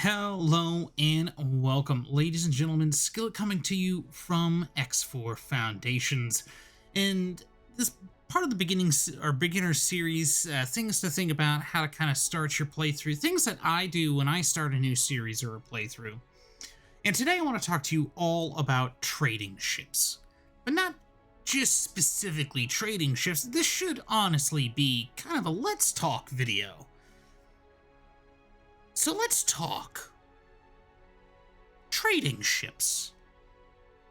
Hello and welcome, ladies and gentlemen. Skillet coming to you from X4 Foundations, and this part of the beginner series, things to think about, how to kind of start your playthrough, things that I do when I start a new series or a playthrough. And today I want to talk to you all about trading ships, but not just specifically trading ships. This should honestly be kind of a let's talk video. So let's talk trading ships.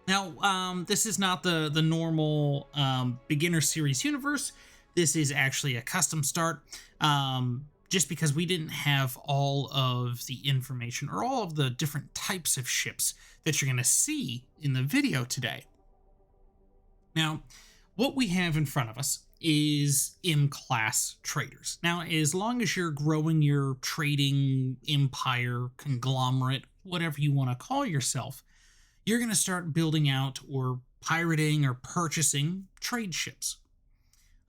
Now, this is not the normal beginner series universe. This is actually a custom start, just because we didn't have all of the information or all of the different types of ships that you're going to see in the video today. Now, what we have in front of us is M-class traders. Now, as long as you're growing your trading empire, conglomerate, whatever you want to call yourself, you're going to start building out or pirating or purchasing trade ships.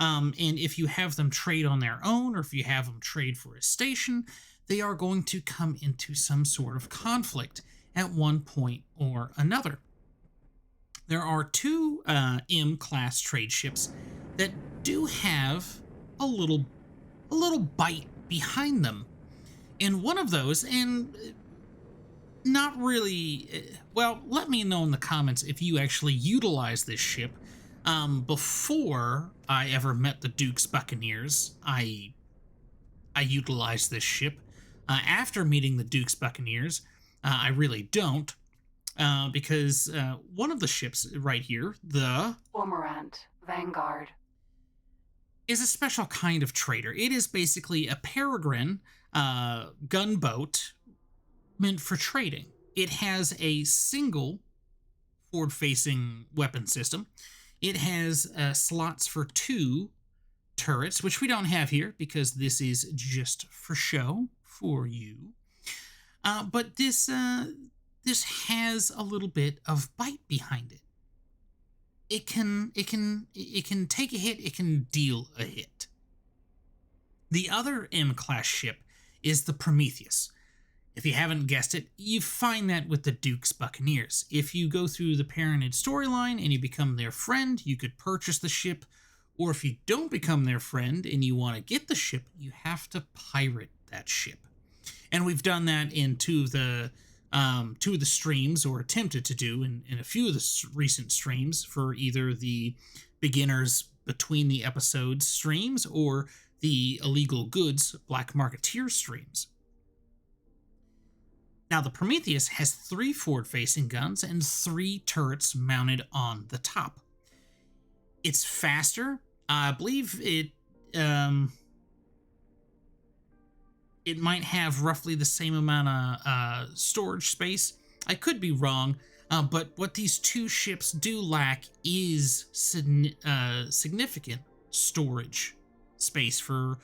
And if you have them trade on their own, or if you have them trade for a station, they are going to come into some sort of conflict at one point or another. There are two M-class trade ships that do have a little bite behind them. And one of those, and not really, well, let me know in the comments if you actually utilize this ship. Before I ever met the Duke's Buccaneers, I utilized this ship. After meeting the Duke's Buccaneers, I really don't. Because one of the ships right here, the Cormorant, Vanguard, is a special kind of trader. It is basically a peregrine gunboat meant for trading. It has a single forward-facing weapon system. It has slots for 2 turrets, which we don't have here because this is just for show for you. But this has a little bit of bite behind it. It can take a hit, it can deal a hit. The other M-class ship is the Prometheus. If you haven't guessed it, you find that with the Duke's Buccaneers. If you go through the Parented storyline and you become their friend, you could purchase the ship, or if you don't become their friend and you want to get the ship, you have to pirate that ship. And we've done that in two of the streams, or attempted to do in a few of the recent streams, for either the beginners between the episodes streams or the illegal goods black marketeer streams. Now, the Prometheus has 3 forward-facing guns and 3 turrets mounted on the top. It's faster. I believe it might have roughly the same amount of storage space. I could be wrong, but what these 2 ships do lack is significant storage space for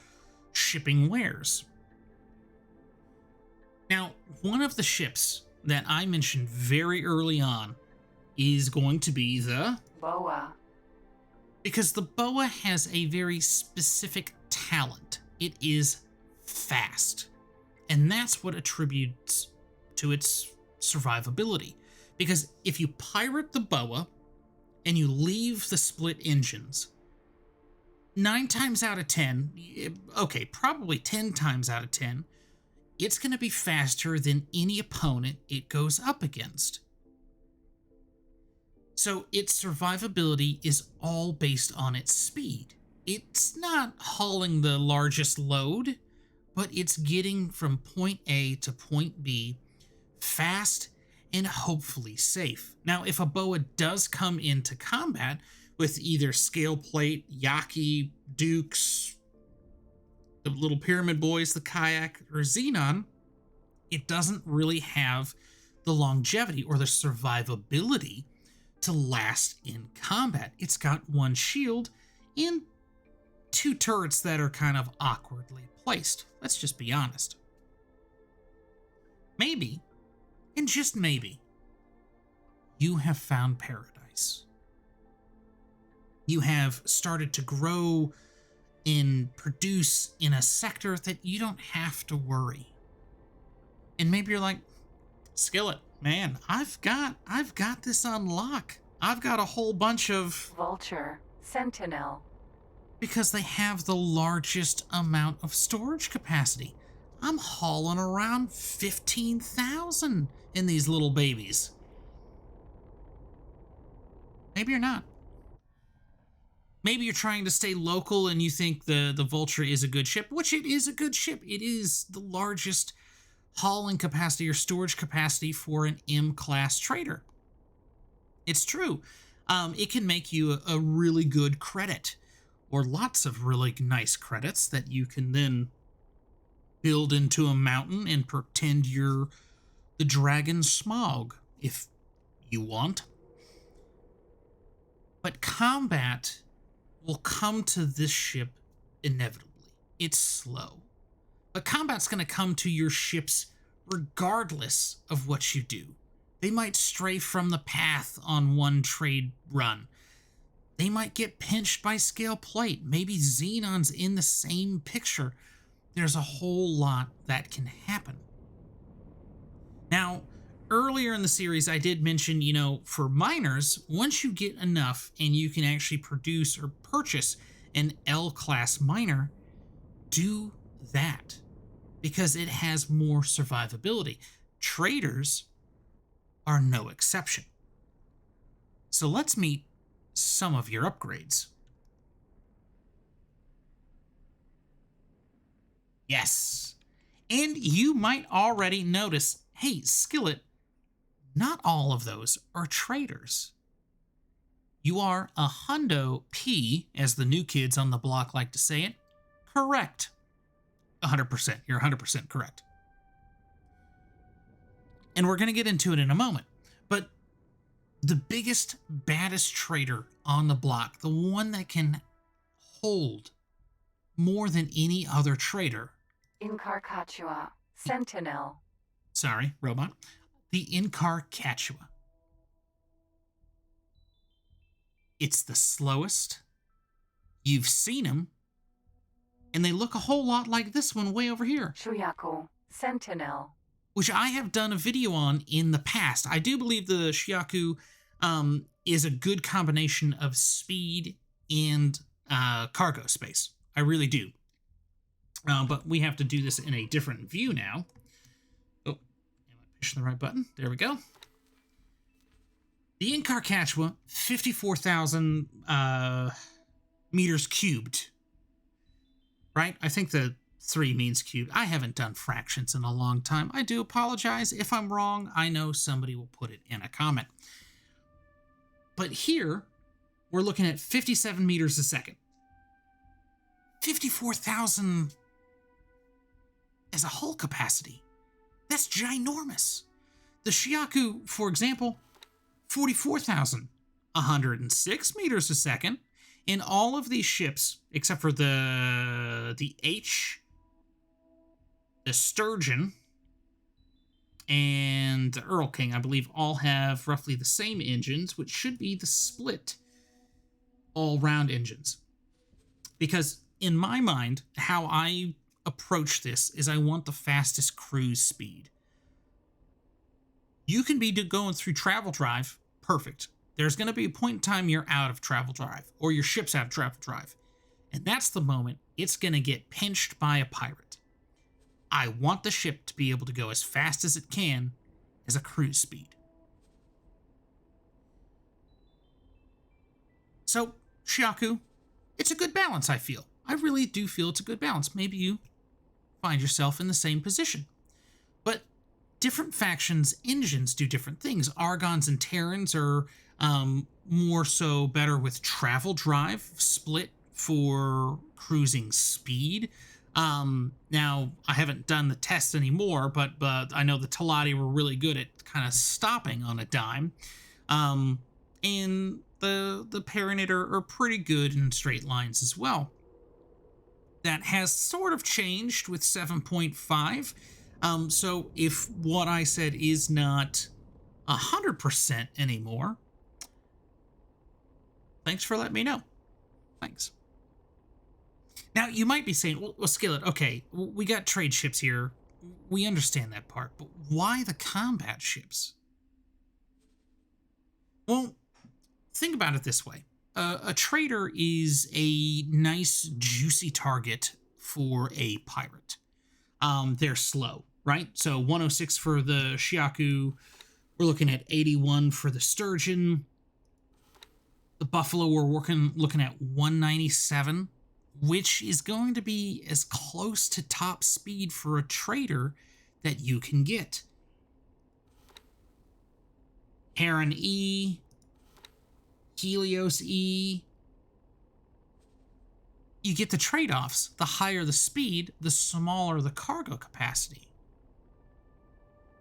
shipping wares. Now, one of the ships that I mentioned very early on is going to be the Boa, because the Boa has a very specific talent. It is fast, and that's what attributes to its survivability. Because if you pirate the Boa and you leave the split engines, 9 times out of 10, okay, probably 10 times out of 10, it's going to be faster than any opponent it goes up against. So its survivability is all based on its speed. It's not hauling the largest load, but it's getting from point A to point B fast and hopefully safe. Now, if a Boa does come into combat with either Scale Plate, Yaki, Dukes, the Little Pyramid Boys, the Kayak, or Xenon, it doesn't really have the longevity or the survivability to last in combat. It's got 1 shield and 2 turrets that are kind of awkwardly placed. Let's just be honest. Maybe, and just maybe, you have found paradise. You have started to grow and produce in a sector that you don't have to worry. And maybe you're like, Skillet, man, I've got this on lock. I've got a whole bunch of... Vulture. Sentinel. Because they have the largest amount of storage capacity. I'm hauling around 15,000 in these little babies. Maybe you're not. Maybe you're trying to stay local and you think the Vulture is a good ship, which it is a good ship. It is the largest hauling capacity or storage capacity for an M-class trader. It's true. It can make you a really good credit, or lots of really nice credits that you can then build into a mountain and pretend you're the Dragon Smog, if you want. But combat will come to this ship inevitably. It's slow. But combat's going to come to your ships regardless of what you do. They might stray from the path on one trade run. They might get pinched by scale plate. Maybe Xenon's in the same picture. There's a whole lot that can happen. Now, earlier in the series, I did mention, for miners, once you get enough and you can actually produce or purchase an L-class miner, do that because it has more survivability. Traders are no exception. So let's meet some of your upgrades. Yes. And you might already notice, hey, Skillet, not all of those are traders. You are a hundo P, as the new kids on the block like to say it. Correct. 100%. You're 100% correct. And we're going to get into it in a moment. But the biggest, baddest trader on the block, the one that can hold more than any other trader. Incarcatura Sentinel. Sorry, robot. The Incarcatura. It's the slowest. You've seen them. And they look a whole lot like this one way over here. Shuyaku Sentinel. Which I have done a video on in the past. I do believe the Shuyaku is a good combination of speed and cargo space. I really do. But we have to do this in a different view now. Oh, am I pushing the right button? There we go. The Incarcatura, 54,000 meters cubed. Right? I think the 3 means cubed. I haven't done fractions in a long time. I do apologize. If I'm wrong, I know somebody will put it in a comment. But here, we're looking at 57 meters a second. 54,000 as a hull capacity. That's ginormous. The Shuyaku, for example, 44,106 meters a second. In all of these ships, except for the H, the Sturgeon, and the Earl King, I believe, all have roughly the same engines, which should be the split all-round engines. Because in my mind, how I approach this is I want the fastest cruise speed. You can be going through travel drive, perfect. There's going to be a point in time you're out of travel drive, or your ship's out of travel drive. And that's the moment it's going to get pinched by a pirate. I want the ship to be able to go as fast as it can as a cruise speed. So, Shuyaku, it's a good balance, I feel. I really do feel it's a good balance. Maybe you find yourself in the same position. But different factions' engines do different things. Argons and Terrans are more so better with travel drive, split for cruising speed. Now, I haven't done the tests anymore, but I know the Teladi were really good at kind of stopping on a dime. And the Paranid are pretty good in straight lines as well. That has sort of changed with 7.5. So if what I said is not 100% anymore, thanks for letting me know. Thanks. Now, you might be saying, well, Skillet, okay, we got trade ships here. we understand that part, but why the combat ships? Well, think about it this way. A trader is a nice, juicy target for a pirate. They're slow, right? So 106 for the Shiaku. We're looking at 81 for the Sturgeon. The Buffalo, we're looking at 197, which is going to be as close to top speed for a trader that you can get. Heron E, Helios E. You get the trade-offs. The higher the speed, the smaller the cargo capacity.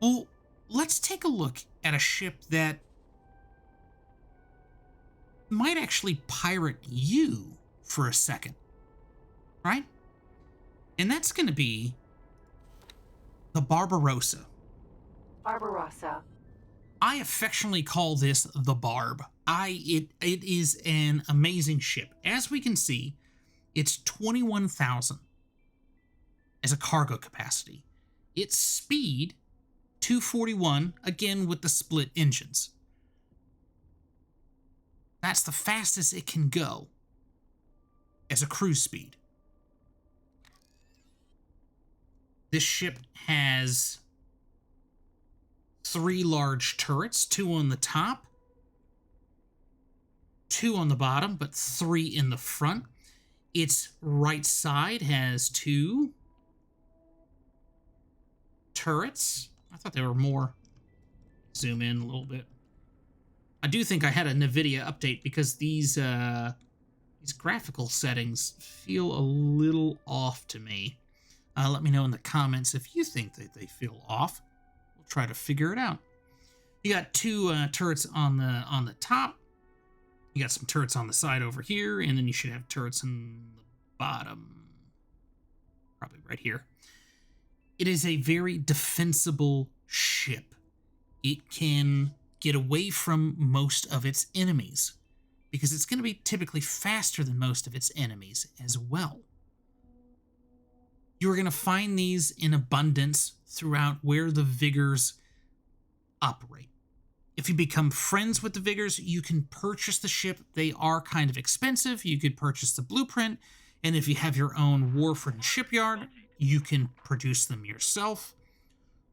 Well, let's take a look at a ship that might actually pirate you for a second, right? And that's going to be the Barbarossa. Barbarossa. I affectionately call this the Barb. It is an amazing ship. As we can see, it's 21,000 as a cargo capacity. Its speed, 241, again with the split engines. That's the fastest it can go as a cruise speed. This ship has 3 large turrets, 2 on the top, 2 on the bottom, but 3 in the front. Its right side has 2 turrets. I thought there were more. Zoom in a little bit. I do think I had a NVIDIA update because these graphical settings feel a little off to me. Let me know in the comments if you think that they feel off. We'll try to figure it out. You got 2 turrets on the top. You got some turrets on the side over here, and then you should have turrets in the bottom, probably right here. It is a very defensible ship. It can get away from most of its enemies because it's going to be typically faster than most of its enemies as well. You're going to find these in abundance throughout where the Vigors operate. If you become friends with the Vigors, you can purchase the ship. They are kind of expensive. You could purchase the blueprint, and if you have your own Warford shipyard, you can produce them yourself.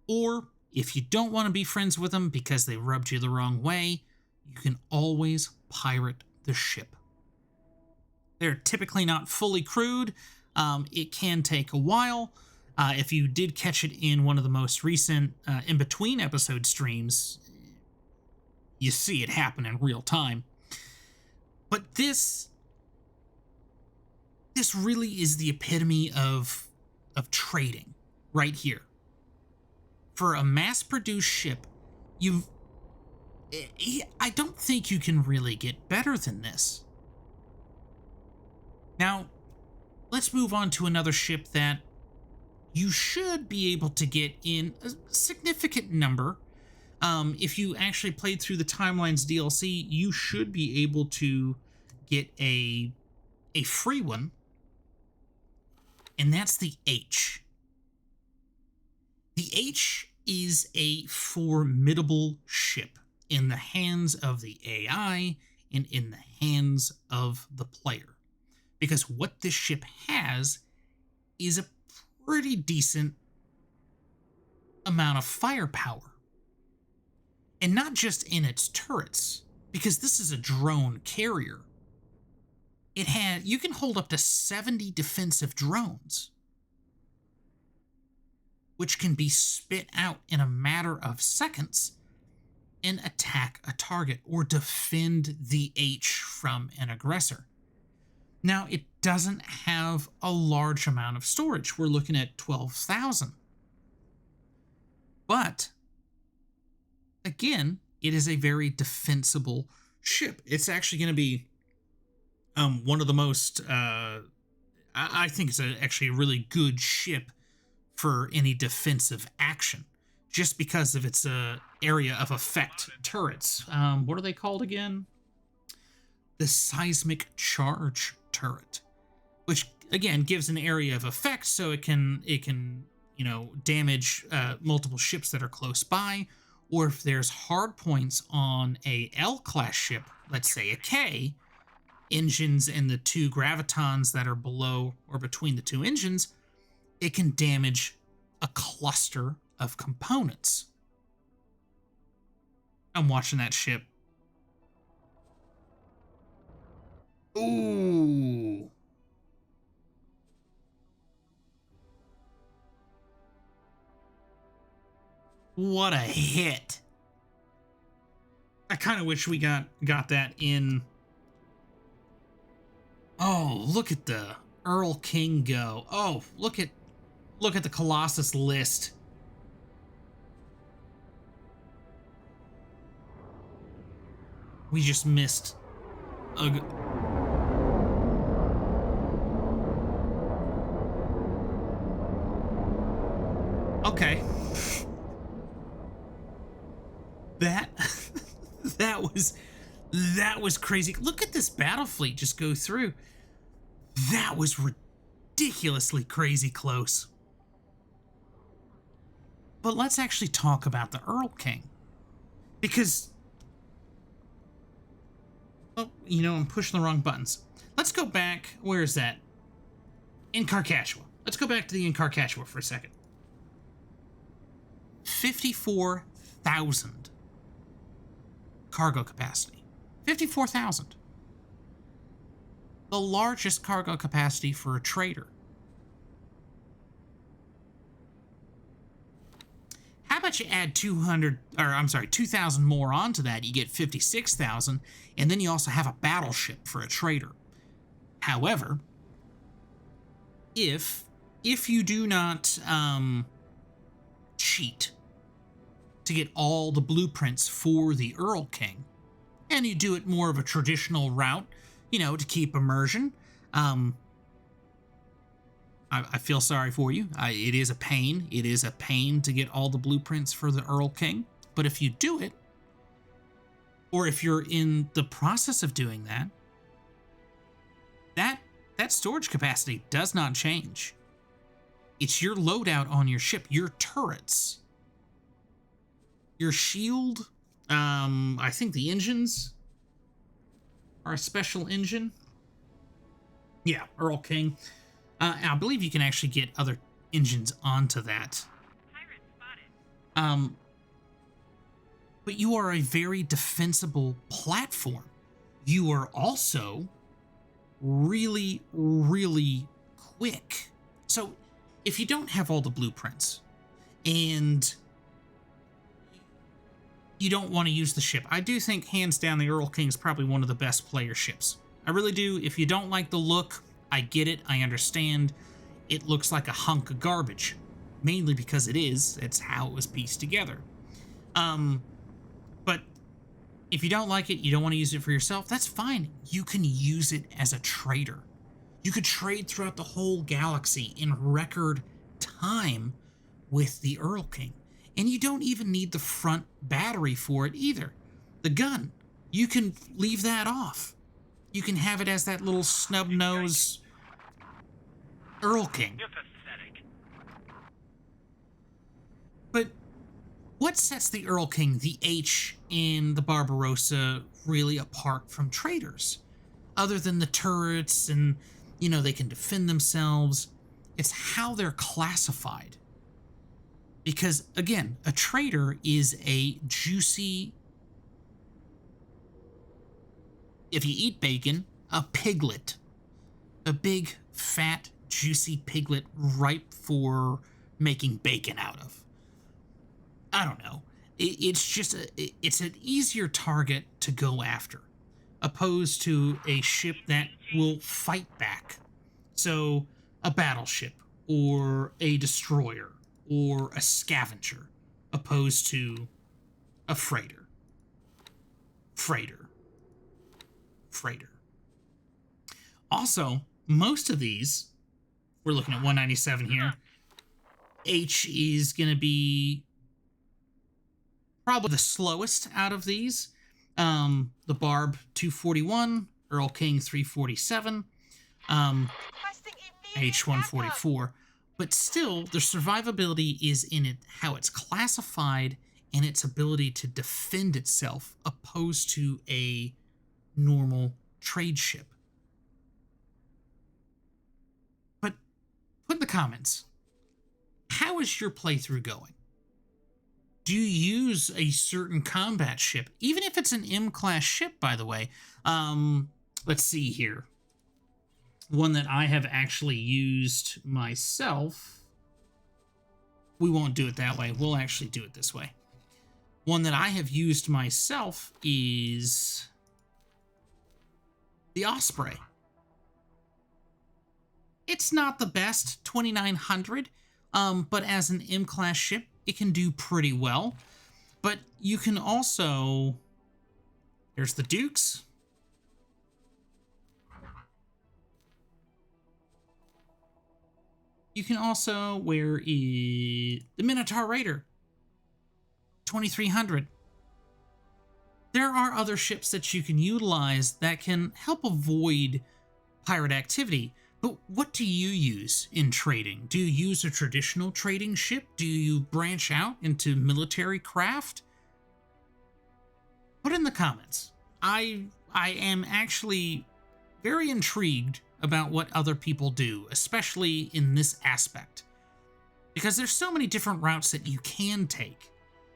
Or if you don't want to be friends with them because they rubbed you the wrong way, you can always pirate the ship. They're typically not fully crewed. It can take a while. If you did catch it in one of the most recent in-between episode streams, you see it happen in real time. But this really is the epitome of trading right here. For a mass-produced ship, I don't think you can really get better than this. Now, let's move on to another ship that you should be able to get in a significant number. If you actually played through the Timelines DLC, you should be able to get a free one, and that's the H. The H is a formidable ship in the hands of the AI and in the hands of the player. Because what this ship has is a pretty decent amount of firepower. And not just in its turrets, because this is a drone carrier. You can hold up to 70 defensive drones, which can be spit out in a matter of seconds and attack a target or defend the H from an aggressor. Now, it doesn't have a large amount of storage. We're looking at 12,000. But again, it is a very defensible ship. It's actually going to be one of the most, I think it's actually a really good ship for any defensive action, just because of its area of effect turrets. What are they called again? The seismic charge turret, which again gives an area of effect, so it can you know, damage multiple ships that are close by, or if there's hard points on a L-class ship, let's say a K, engines and the two gravitons that are below or between the two engines, it can damage a cluster of components. I'm watching that ship. Ooh. What a hit. I kind of wish we got that in. Oh, look at the Earl King go. Oh, look at the Colossus list. We just missed a... Okay. That was crazy. Look at this battle fleet just go through. That was ridiculously crazy close. But let's actually talk about the Earl King. Because, oh, you know, I'm pushing the wrong buttons. Let's go back. Where is that? Incarcatura. Let's go back to the Incarcatura for a second. 54,000 cargo capacity. 54,000. The largest cargo capacity for a trader. How about you add 2,000 more onto that, you get 56,000, and then you also have a battleship for a trader. However, if you do not cheat to get all the blueprints for the Earl King, and you do it more of a traditional route, you know, to keep immersion, I feel sorry for you. It is a pain. It is a pain to get all the blueprints for the Earl King. But if you do it, or if you're in the process of doing that, that storage capacity does not change. It's your loadout on your ship, your turrets, your shield. I think the engines are a special engine. Yeah, Earl King. I believe you can actually get other engines onto that. But you are a very defensible platform. You are also really, really quick. So if you don't have all the blueprints and you don't want to use the ship, I do think hands down the Earl King is probably one of the best player ships. I really do. If you don't like the look, I get it, I understand. It looks like a hunk of garbage, mainly because it is. It's how it was pieced together. But if you don't like it, you don't want to use it for yourself, that's fine. You can use it as a trader. You could trade throughout the whole galaxy in record time with the Earl King. And you don't even need the front battery for it either. The gun, you can leave that off. You can have it as that little snub nose Earl King. You're pathetic. But what sets the Earl King, the H in the Barbarossa, really apart from traders? Other than the turrets and, you know, they can defend themselves, it's how they're classified. Because, again, a trader is a juicy, if you eat bacon, a piglet. A big, fat, juicy piglet ripe for making bacon out of. I don't know. It's just it's an easier target to go after, opposed to a ship that will fight back. So a battleship or a destroyer or a scavenger, opposed to a freighter. Also, most of these, we're looking at 197 here. H is going to be probably the slowest out of these. The Barb 241, Earl King 347, H 144. but still, the survivability is in it, how it's classified and its ability to defend itself, opposed to a normal trade ship. But put in the comments, how is your playthrough going? Do you use a certain combat ship, even if it's an M-class ship, by the way? Let's see here. One that I have actually used myself. We won't do it that way. We'll actually do it this way. One that I have used myself is the Osprey. It's not the best, 2900, but as an M-class ship, it can do pretty well. But you can also... There's the Dukes. You can also... Where is... the Minotaur Raider. 2300. There are other ships that you can utilize that can help avoid pirate activity. But what do you use in trading? Do you use a traditional trading ship? Do you branch out into military craft? Put in the comments. I am actually very intrigued about what other people do, especially in this aspect. Because there's so many different routes that you can take.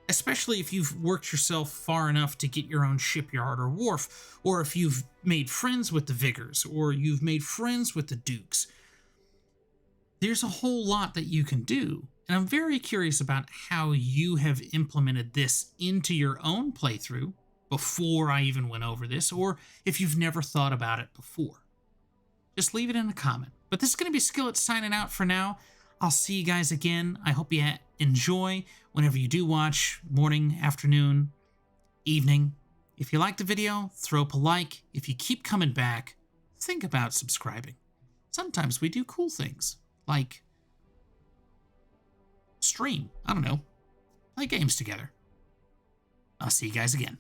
Especially if you've worked yourself far enough to get your own shipyard or wharf, or if you've made friends with the Vigors, or you've made friends with the Dukes. There's a whole lot that you can do, and I'm very curious about how you have implemented this into your own playthrough before I even went over this, or if you've never thought about it before. Just leave it in a comment. But this is going to be Skillet signing out for now. I'll see you guys again. I hope you enjoy whenever you do watch, morning, afternoon, evening. If you like the video, throw up a like. If you keep coming back, think about subscribing. Sometimes we do cool things, like stream, I don't know, play games together. I'll see you guys again.